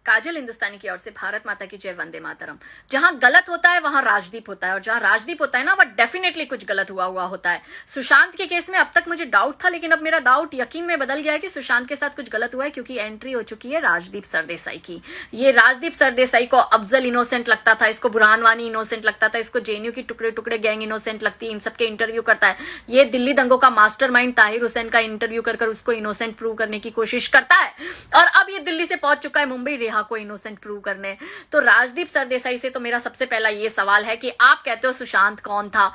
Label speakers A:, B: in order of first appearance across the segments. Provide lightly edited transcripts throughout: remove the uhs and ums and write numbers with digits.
A: काजल हिंदुस्तानी की ओर से भारत माता की जय, वंदे मातरम। जहां गलत होता है वहां राजदीप होता है, और जहां राजदीप होता है ना वह डेफिनेटली कुछ गलत हुआ होता है। सुशांत के केस में अब तक मुझे डाउट था, लेकिन अब मेरा डाउट यकीन में बदल गया है कि सुशांत के साथ कुछ गलत हुआ है, क्योंकि एंट्री हो चुकी है राजदीप सरदेसाई की। ये राजदीप सरदेसाई को अफजल इनोसेंट लगता था, इसको बुरहान वानी इनोसेंट लगता था, इसको जेएनयू की टुकड़े टुकड़े गैंग इनोसेंट लगती है, इन सबके इंटरव्यू करता है। ये दिल्ली दंगों का मास्टरमाइंड ताहिर हुसैन का इंटरव्यू कर उसको इनोसेंट प्रूव करने की कोशिश करता है, और अब ये दिल्ली से पहुंच चुका है मुंबई रेहा को इनोसेंट प्रूव करने। तो राजदीप सरदेसाई से तो मेरा सबसे पहला ये सवाल है कि आप कहते हो सुशांत कौन था,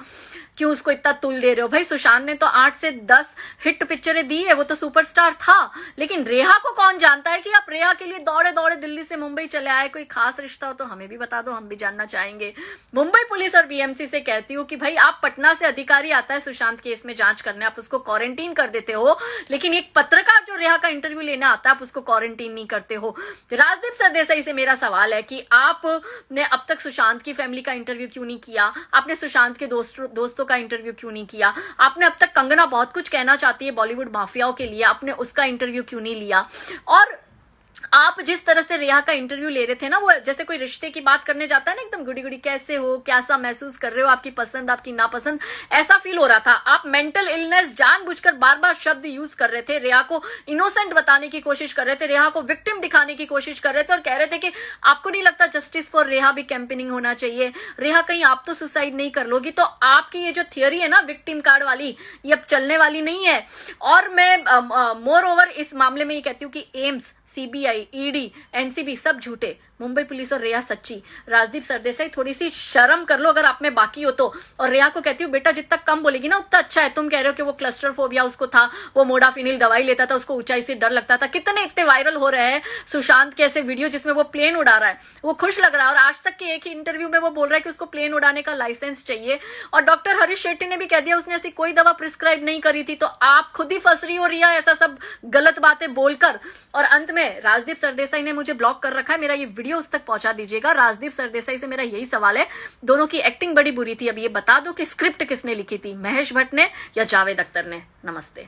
A: क्यों उसको इतना तुल दे रहे हो? भाई सुशांत ने तो 8 से 10 हिट पिक्चरें दी है, वो तो सुपरस्टार था, लेकिन रेहा को कौन जानता है कि आप रेहा के लिए दौड़े दौड़े दिल्ली से मुंबई चले आए? कोई खास रिश्ता हो तो हमें भी बता दो, हम भी जानना चाहेंगे। मुंबई पुलिस और बीएमसी से कहती हूँ कि भाई आप पटना से अधिकारी आता है सुशांत केस में जांच करने, आप उसको क्वारंटीन कर देते हो, लेकिन एक पत्रकार जो रेहा का इंटरव्यू लेना आता है आप उसको क्वारंटीन नहीं करते हो। राजदीप सरदेसाई से मेरा सवाल है कि आपने अब तक सुशांत की फैमिली का इंटरव्यू क्यों नहीं किया? आपने सुशांत के दोस्तों का इंटरव्यू क्यों नहीं किया? आपने अब तक कंगना बहुत कुछ कहना चाहती है बॉलीवुड माफियाओं के लिए, आपने उसका इंटरव्यू क्यों नहीं लिया? और आप जिस तरह से रेहा का इंटरव्यू ले रहे थे ना, वो जैसे कोई रिश्ते की बात करने जाता है ना, एकदम गुड़ी गुड़ी, कैसे हो, कैसा महसूस कर रहे हो, आपकी पसंद आपकी नापसंद, ऐसा फील हो रहा था। आप मेंटल इलनेस जानबूझकर बार बार शब्द यूज कर रहे थे, रेहा को इनोसेंट बताने की कोशिश कर रहे थे, रेहा को विक्टिम दिखाने की कोशिश कर रहे थे, और कह रहे थे कि आपको नहीं लगता जस्टिस फॉर रेहा भी कैंपेनिंग होना चाहिए? रेहा कहीं आप तो सुसाइड नहीं कर लोगी? तो आपकी ये जो थियरी है ना विक्टिम कार्ड वाली, ये अब चलने वाली नहीं है। और मैं मोर ओवर इस मामले में ये कहती हूँ कि एम्स, सीबीआई, ईडी, एनसीबी सब झूठे, मुंबई पुलिस और रेहा सच्ची। राजदीप सरदेसाई थोड़ी सी शर्म कर लो अगर आप में बाकी हो तो। और रेहा को कहती हूँ बेटा जितना कम बोलेगी ना उतना अच्छा है। तुम कह रहे हो कि वो क्लस्टर फोबिया उसको था, वो मोडाफिनिल दवाई लेता था, उसको ऊंचाई से डर लगता था। कितने इतने वायरल हो रहे हैं सुशांत के ऐसे वीडियो जिसमें वो प्लेन उड़ा रहा है, वो खुश लग रहा है, और आज तक के एक ही इंटरव्यू में वो बोल रहा है कि उसको प्लेन उड़ाने का लाइसेंस चाहिए। और डॉक्टर हरीश शेट्टी ने भी कह दिया उसने ऐसी कोई दवा प्रिस्क्राइब नहीं करी थी। तो आप खुद ही फंस रही हो रिया ऐसा सब गलत बातें बोलकर। और अंत में राजदीप सरदेसाई ने मुझे ब्लॉक कर रखा है, मेरा ये वीडियो उस तक पहुंचा दीजिएगा। राजदीप सरदेसाई से मेरा यही सवाल है, दोनों की एक्टिंग बड़ी बुरी थी, अब ये बता दो कि स्क्रिप्ट किसने लिखी थी, महेश भट्ट ने या जावेद अख्तर ने? नमस्ते।